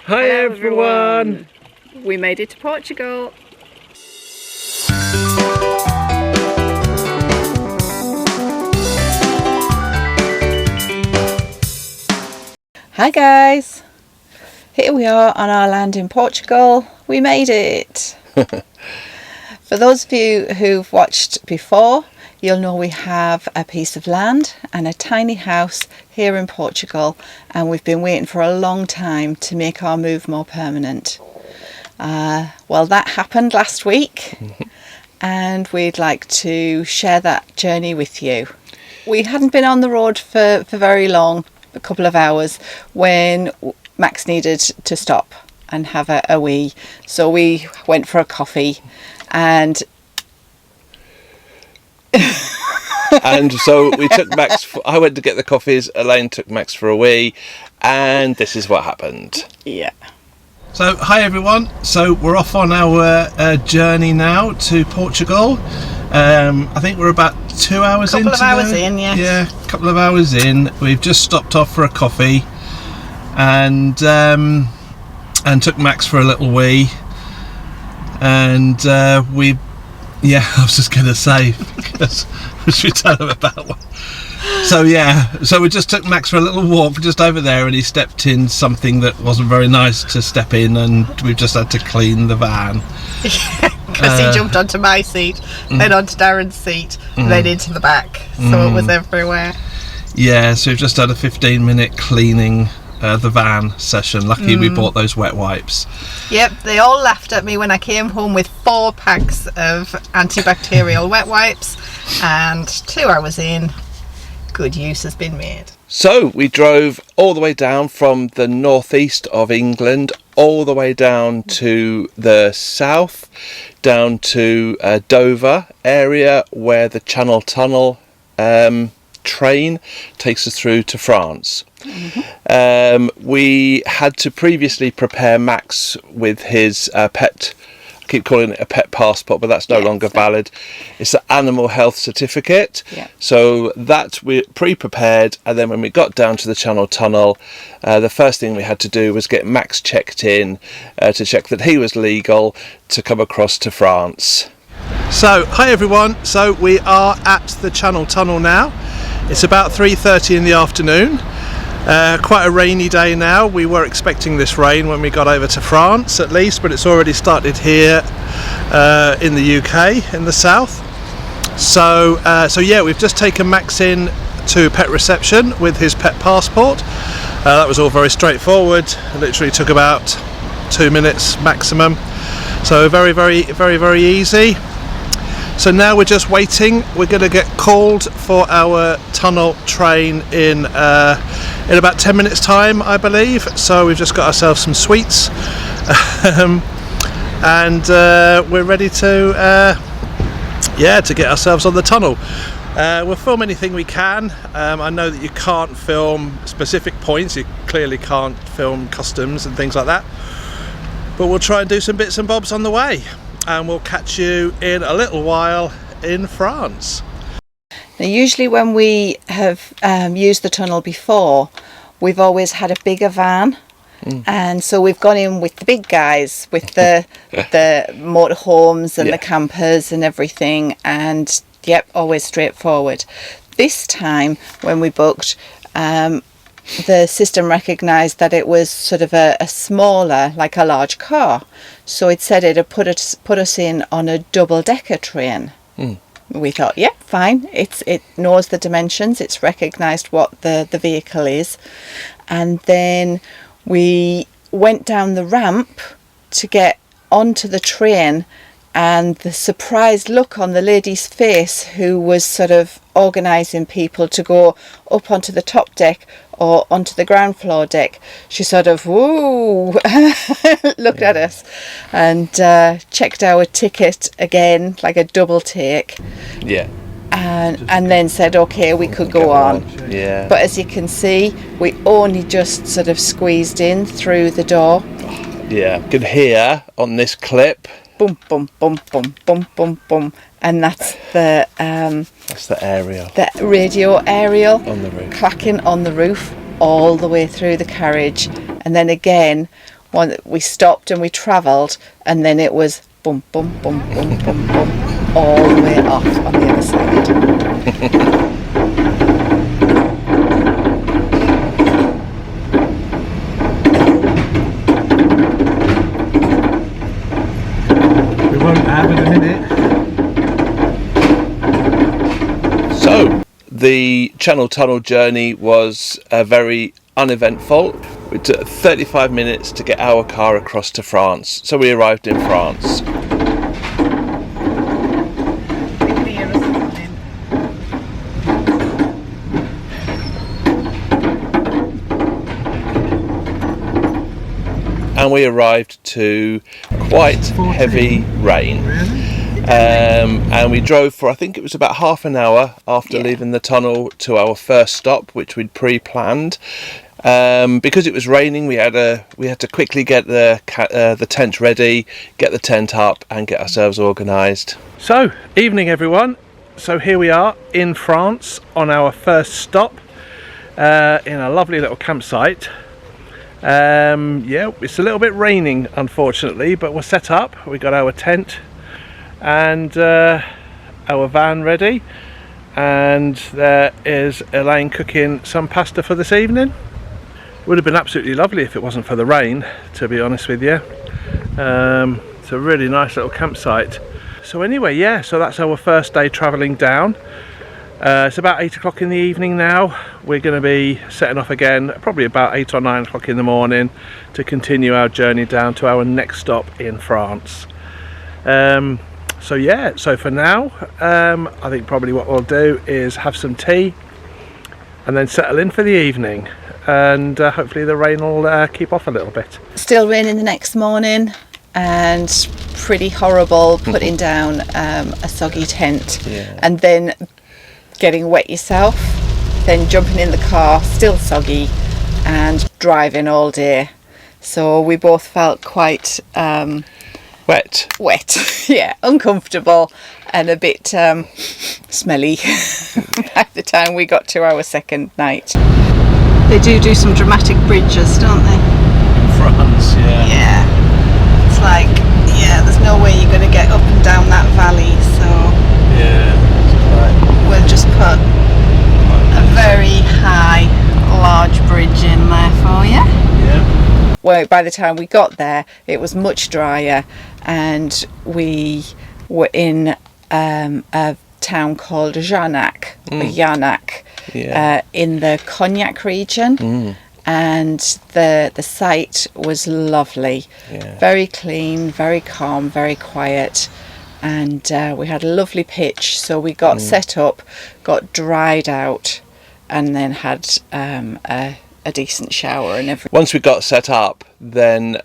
Hi everyone! We made it to Portugal. Hi guys! Here we are on our land in Portugal. We made it! For those of you who've watched before, you'll know we have a piece of land and a tiny house here in Portugal, and we've been waiting for a long time to make our move more permanent. Well, that happened last week, and we'd like to share that journey with you. We hadn't been on the road for very long, a couple of hours, when Max needed to stop and have a wee. So we went for a coffee, and and so we took Max, I went to get the coffees, Elaine took Max for a wee, and this is what happened. Yeah. So, hi everyone. So we're off on our journey now to Portugal. I think we're about 2 hours in. Couple of hours in, yes. Yeah, a couple of hours in. We've just stopped off for a coffee, and took Max for a little wee. And I was just going to say, because we should tell them about one. So we just took Max for a little walk just over there, and he stepped in something that wasn't very nice to step in, and we've just had to clean the van. Because he jumped onto my seat, then onto Darren's seat, then into the back, so it was everywhere. Yeah, so we've just had a 15-minute cleaning the van session. Lucky we bought those wet wipes. Yep, they all laughed at me when I came home with 4 packs of antibacterial wet wipes, and 2 hours in, good use has been made. So we drove all the way down from the northeast of England, all the way down to the south, down to Dover area, where the Channel Tunnel train takes us through to France. We had to previously prepare Max with his pet, I keep calling it a pet passport, but that's no longer valid. It's the animal health certificate. So that we pre-prepared, and then when we got down to the Channel Tunnel, the first thing we had to do was get Max checked in to check that he was legal to come across to France. So, hi everyone. So we are at the Channel Tunnel now. It's about 3:30 in the afternoon. Quite a rainy day now. We were expecting this rain when we got over to France, at least, but it's already started here in the UK, in the south. So yeah, we've just taken Max in to pet reception with his pet passport. That was all very straightforward. It literally took about 2 minutes maximum. So very easy. So now we're just waiting. We're going to get called for our tunnel train in about 10 minutes time, I believe. So we've just got ourselves some sweets, and we're ready to get ourselves on the tunnel. We'll film anything we can. I know that you can't film specific points. You clearly can't film customs and things like that. But we'll try and do some bits and bobs on the way. And we'll catch you in a little while in France. Now, usually when we have used the tunnel before, we've always had a bigger van, and so we've gone in with the big guys, with the motorhomes and the campers and everything, and always straightforward. This time when we booked, the system recognised that it was sort of a smaller, like a large car. So it said it'd put us in on a double-decker train. We thought, fine. It knows the dimensions. It's recognised what the vehicle is. And then we went down the ramp to get onto the train, and the surprised look on the lady's face who was sort of organising people to go up onto the top deck or onto the ground floor deck. She sort of looked at us and checked our ticket again, like a double take. And then said, okay, we could go on. But as you can see, we only just sort of squeezed in through the door. You can hear on this clip, boom, boom, boom, boom, boom, boom, boom, and that's the aerial, the radio aerial on the roof, clacking on the roof all the way through the carriage. And then again, we stopped and we travelled, and then it was bum bum bum bum bum bum all the way off on the other side. We won't have in a minute. So the Channel Tunnel journey was very uneventful. It took 35 minutes to get our car across to France. So we arrived in France. And we arrived to quite heavy rain. And we drove for, I think it was about half an hour after leaving the tunnel to our first stop, which we'd pre-planned. Because it was raining, we had to quickly get the tent ready, get the tent up, and get ourselves organised. So, evening everyone. So here we are in France on our first stop in a lovely little campsite. Yeah, it's a little bit raining unfortunately, but we're set up. We got our tent and our van ready, and there is Elaine cooking some pasta for this evening. It would have been absolutely lovely if it wasn't for the rain, to be honest with you. It's a really nice little campsite. So anyway, yeah, so that's our first day travelling down. It's about 8 o'clock in the evening now. We're going to be setting off again probably about 8 or 9 o'clock in the morning to continue our journey down to our next stop in France. So yeah, so for now I think probably what we'll do is have some tea and then settle in for the evening, and hopefully the rain will keep off a little bit. Still raining the next morning, and pretty horrible putting down a soggy tent and then getting wet yourself, then jumping in the car still soggy and driving all day. So we both felt quite wet, yeah, uncomfortable and a bit smelly by the time we got to our second night. They do some dramatic bridges, don't they? In France, yeah. Yeah. It's like, yeah, there's no way you're going to get up and down that valley, so Yeah. we'll just put a very high, large bridge in there for you. Yeah. Well, by the time we got there, it was much drier, and we were in a town called Jarnak, in the Cognac region, and the site was lovely, very clean, very calm, very quiet, and we had a lovely pitch, so we got set up, got dried out, and then had a decent shower and everything. Once we got set up, then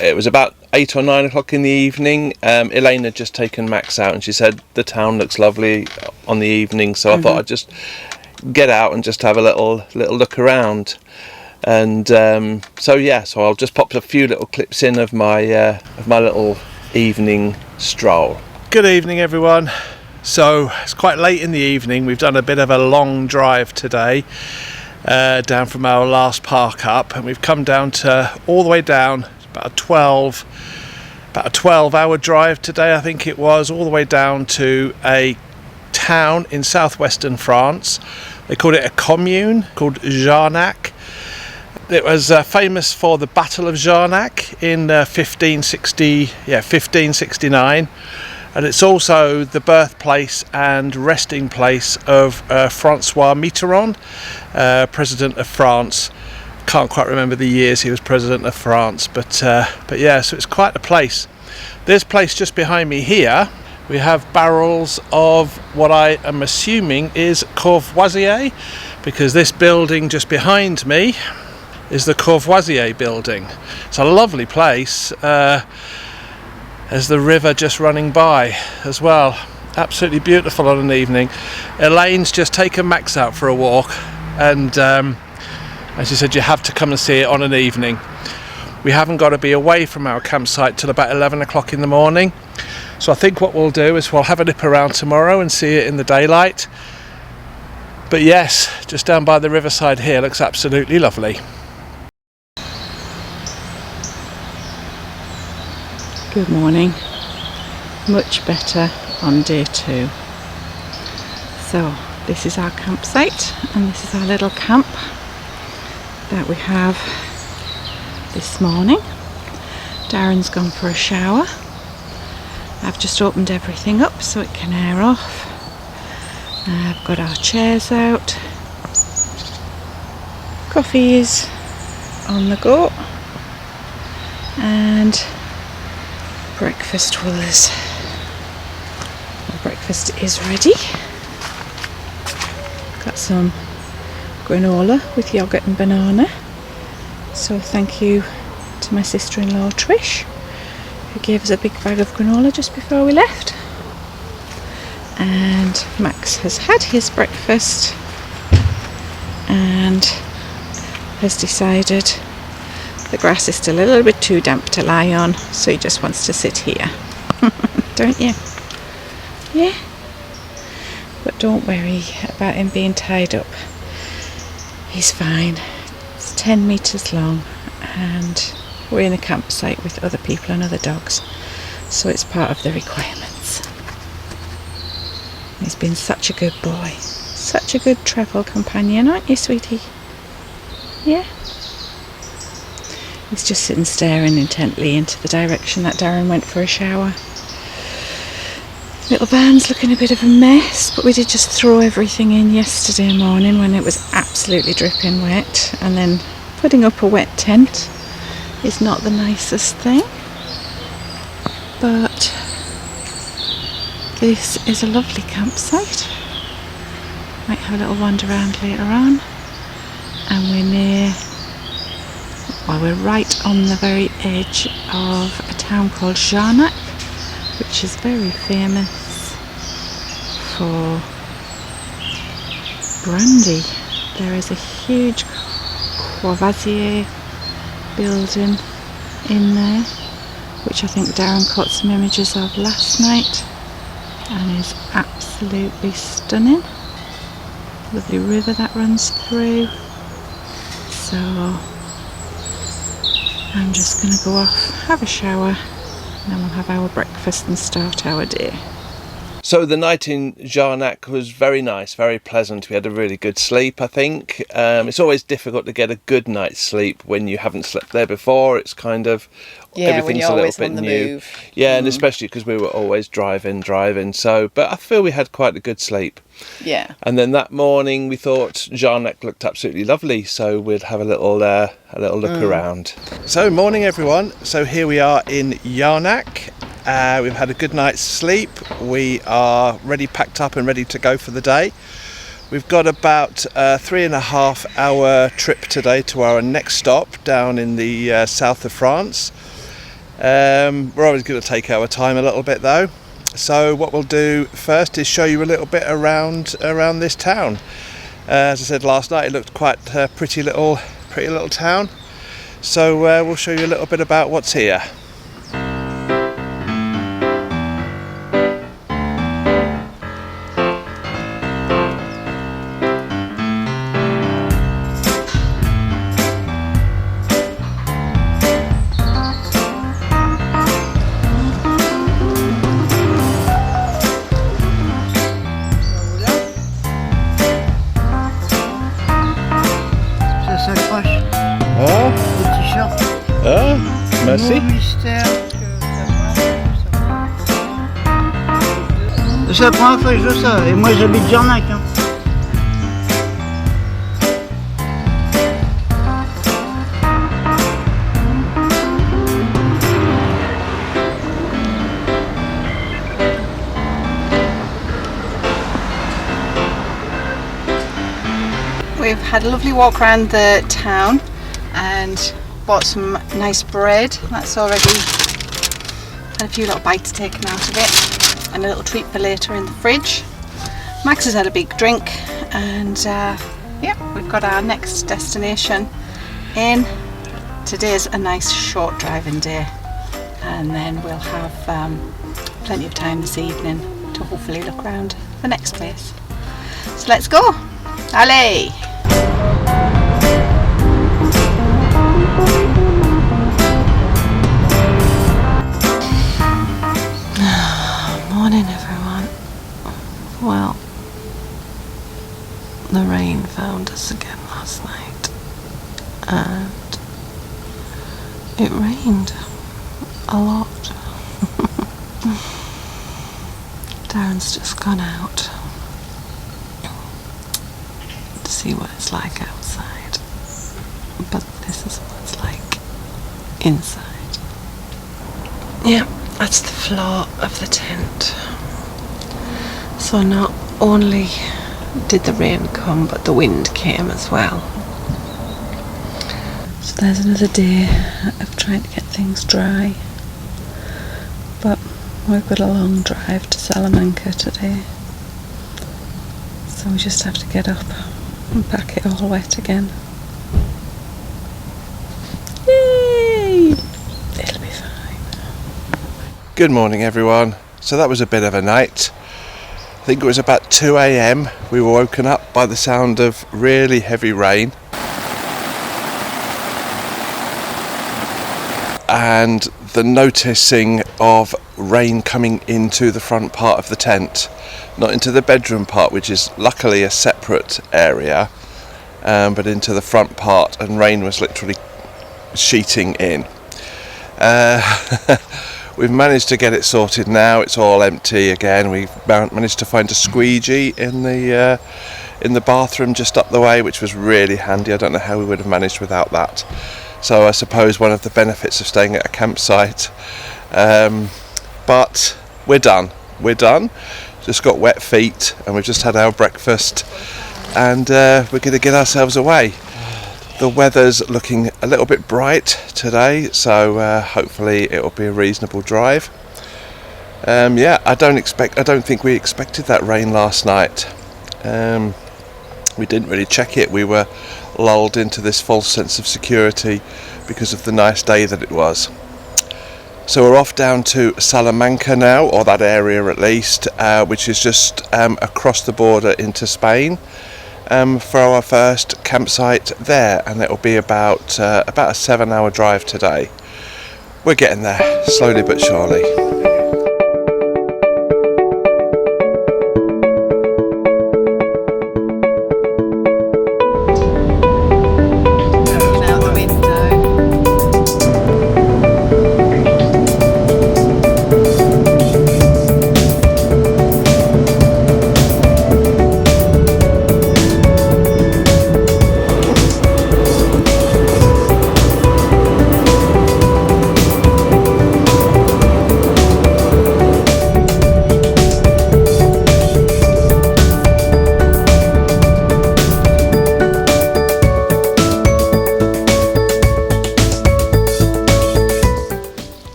it was about 8 or 9 o'clock in the evening. Elaine had just taken Max out, and she said the town looks lovely on the evening, so I thought I'd just get out and just have a little look around. And so I'll just pop a few little clips in of my little evening stroll. Good evening everyone. So it's quite late in the evening. We've done a bit of a long drive today, down from our last park up, and we've come down to all the way down, about a 12-hour drive today, I think it was, all the way down to a town in southwestern France. They called it a commune called Jarnak. It was famous for the Battle of Jarnak in 1569, and it's also the birthplace and resting place of Francois Mitterrand, President of France. Can't quite remember the years he was President of France, but yeah, so it's quite a place. This place just behind me here, we have barrels of what I am assuming is Courvoisier, because this building just behind me is the Courvoisier building. It's a lovely place. There's the river just running by as well. Absolutely beautiful on an evening. Elaine's just taken Max out for a walk, and as she said, you have to come and see it on an evening. We haven't got to be away from our campsite till about 11 o'clock in the morning. So I think what we'll do is we'll have a nip around tomorrow and see it in the daylight. But yes, just down by the riverside here looks absolutely lovely. Good morning. Much better on day 2. So this is our campsite, and this is our little camp that we have this morning. Darren's gone for a shower. I've just opened everything up so it can air off. I've got our chairs out. Coffee is on the go, and breakfast is ready. Got some granola with yogurt and banana. So thank you to my sister-in-law Trish, who gave us a big bag of granola just before we left. And Max has had his breakfast and has decided the grass is still a little bit too damp to lie on, so he just wants to sit here. Don't you? Yeah? But don't worry about him being tied up. He's fine. It's 10 metres long, and we're in a campsite with other people and other dogs, so it's part of the requirements. He's been such a good boy. Such a good travel companion, aren't you, sweetie? Yeah? He's just sitting staring intently into the direction that Darren went for a shower. Little van's looking a bit of a mess, but we did just throw everything in yesterday morning when it was absolutely dripping wet, and then putting up a wet tent is not the nicest thing. But this is a lovely campsite. Might have a little wander around later on. And we're right on the very edge of a town called Jarnak, which is very famous for brandy. There is a huge Courvoisier building in there, which I think Darren caught some images of last night, and is absolutely stunning. Lovely river that runs through. So I'm just going to go off, have a shower, and then we'll have our breakfast and start our day. So the night in Jarnak was very nice, very pleasant. We had a really good sleep, I think. It's always difficult to get a good night's sleep when you haven't slept there before. It's kind of, everything's a little bit new. Move. Yeah, and especially because we were always driving. So, but I feel we had quite a good sleep. Yeah. And then that morning we thought Jarnak looked absolutely lovely, so we'd have a little look around. So morning everyone. So here we are in Jarnak. We've had a good night's sleep. We are packed up and ready to go for the day. We've got about a 3.5 hour trip today to our next stop down in the south of France. We're always going to take our time a little bit though. So what we'll do first is show you a little bit around this town. As I said last night, it looked quite a pretty little town. So we'll show you a little bit about what's here. Merci. C'est la première fois que je vois ça, et moi j'habite Jarnak. We've had a lovely walk around the town and bought some nice bread. That's already had a few little bites taken out of it, and a little treat for later in the fridge. Max has had a big drink, and yeah, we've got our next destination in. Today's a nice short driving day, and then we'll have plenty of time this evening to hopefully look around the next place. So let's go! Allez! It rained a lot. Darren's just gone out to see what it's like outside, but this is what it's like inside. Yeah, that's the floor of the tent. So not only did the rain come, but the wind came as well. So there's another day of trying to get things dry, but we've got a long drive to Salamanca today, so we just have to get up and pack it all wet again. Yay! It'll be fine. Good morning, everyone. So that was a bit of a night. I think it was about 2 a.m. we were woken up by the sound of really heavy rain. And the noticing of rain coming into the front part of the tent, not into the bedroom part, which is luckily a separate area, but into the front part, and rain was literally sheeting in. We've managed to get it sorted now. It's all empty again. We've managed to find a squeegee in the bathroom just up the way, which was really handy. I don't know how we would have managed without that. So I suppose one of the benefits of staying at a campsite. But we're done. Just got wet feet, and we've just had our breakfast, and we're going to get ourselves away. The weather's looking a little bit bright today, so hopefully it'll be a reasonable drive. I don't think we expected that rain last night. We didn't really check it. We were lulled into this false sense of security because of the nice day that it was. So we're off down to Salamanca now, or that area at least, which is just across the border into Spain, for our first campsite there, and it will be about a 7-hour drive today. We're getting there, slowly but surely.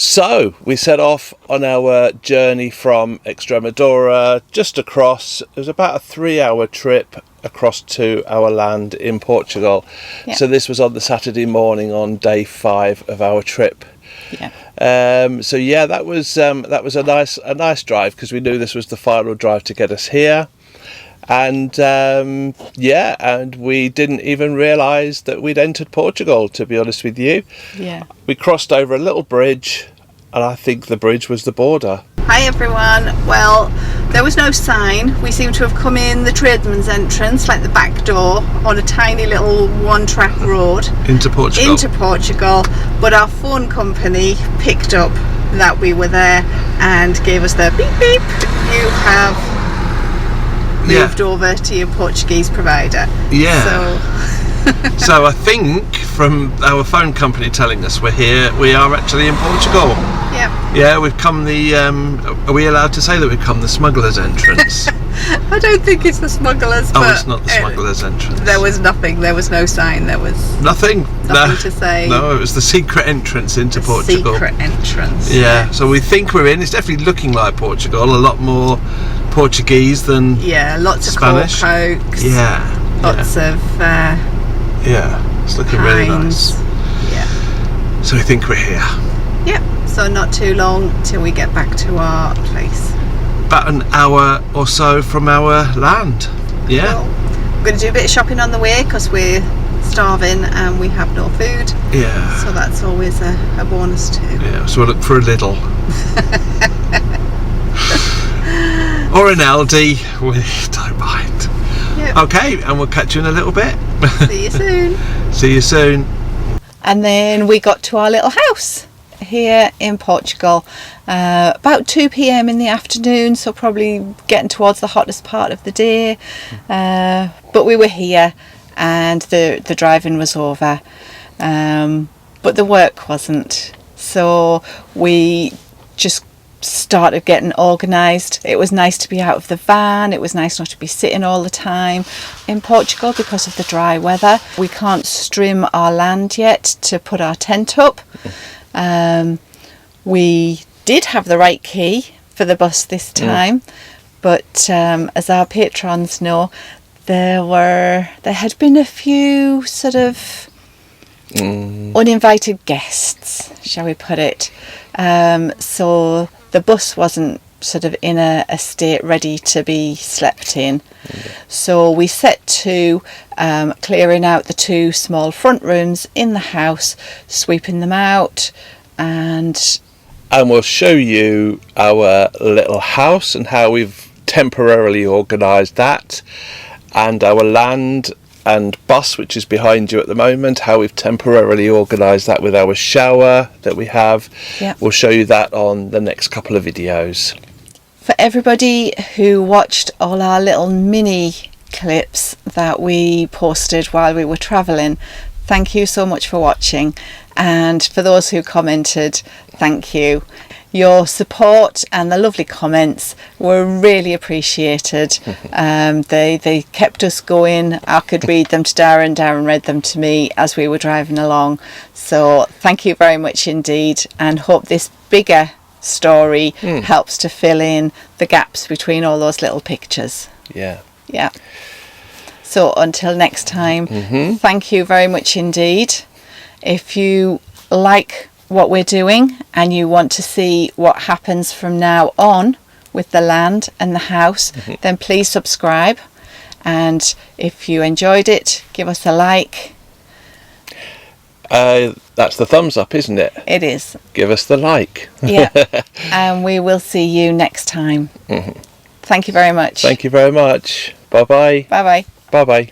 So we set off on our journey from Extremadura just across. It was about a 3-hour trip across to our land in Portugal. Yeah. So this was on the Saturday morning on day 5 of our trip. Yeah. That was a nice drive, because we knew this was the final drive to get us here. And and we didn't even realise that we'd entered Portugal, to be honest with you. Yeah. We crossed over a little bridge, and I think the bridge was the border. Hi everyone. Well, there was no sign. We seem to have come in the tradesman's entrance, like the back door, on a tiny little one-track road Into Portugal. But our phone company picked up that we were there and gave us the beep beep. You have moved over to your Portuguese provider. So I think from our phone company telling us we're here, we are actually in Portugal. Yeah, we've come the are we allowed to say that we've come the smuggler's entrance? I don't think it's the smuggler's. Oh, it's not the smuggler's entrance. There was nothing. There was no sign. There was nothing to say. No, it was the secret entrance into Portugal. Secret entrance. Yeah, so we think we're in. It's definitely looking like Portugal. A lot more Portuguese than lots Spanish. Of cork oaks. Lots of it's looking really nice. Yeah. So we think we're here. Yep. So not too long till we get back to our place. About an hour or so from our land. Yeah. Cool. We're going to do a bit of shopping on the way because we're starving and we have no food. Yeah. So that's always a bonus too. Yeah. So we'll look for a Lidl. Or an Aldi. We don't mind. Yep. Okay, and we'll catch you in a little bit. See you soon. See you soon. And then we got to our little house here in Portugal about 2 p.m. in the afternoon, so probably getting towards the hottest part of the day. But we were here and the driving was over, but the work wasn't. So we just started getting organised. It was nice to be out of the van. It was nice not to be sitting all the time in Portugal because of the dry weather. We can't strim our land yet to put our tent up. We did have the right key for the bus this time, but as our patrons know, there had been a few sort of uninvited guests, shall we put it. So the bus wasn't sort of in a state ready to be slept in. So we set to clearing out the 2 small front rooms in the house, sweeping them out, and we'll show you our little house and how we've temporarily organised that, and our land and bus, which is behind you at the moment, how we've temporarily organised that with our shower that we have. We'll show you that on the next couple of videos. For everybody who watched all our little mini clips that we posted while we were travelling, thank you so much for watching, and for those who commented, thank you. Your support and the lovely comments were really appreciated. They kept us going. I could read them to Darren, Darren read them to me as we were driving along. So thank you very much indeed, and hope this bigger story helps to fill in the gaps between all those little pictures. Yeah. So until next time, thank you very much indeed. If you like what we're doing and you want to see what happens from now on with the land and the house, then please subscribe, and if you enjoyed it, give us a like. That's the thumbs up, isn't it? It is. Give us the like. And we will see you next time. Thank you very much. Thank you very much. Bye bye. Bye bye. Bye bye.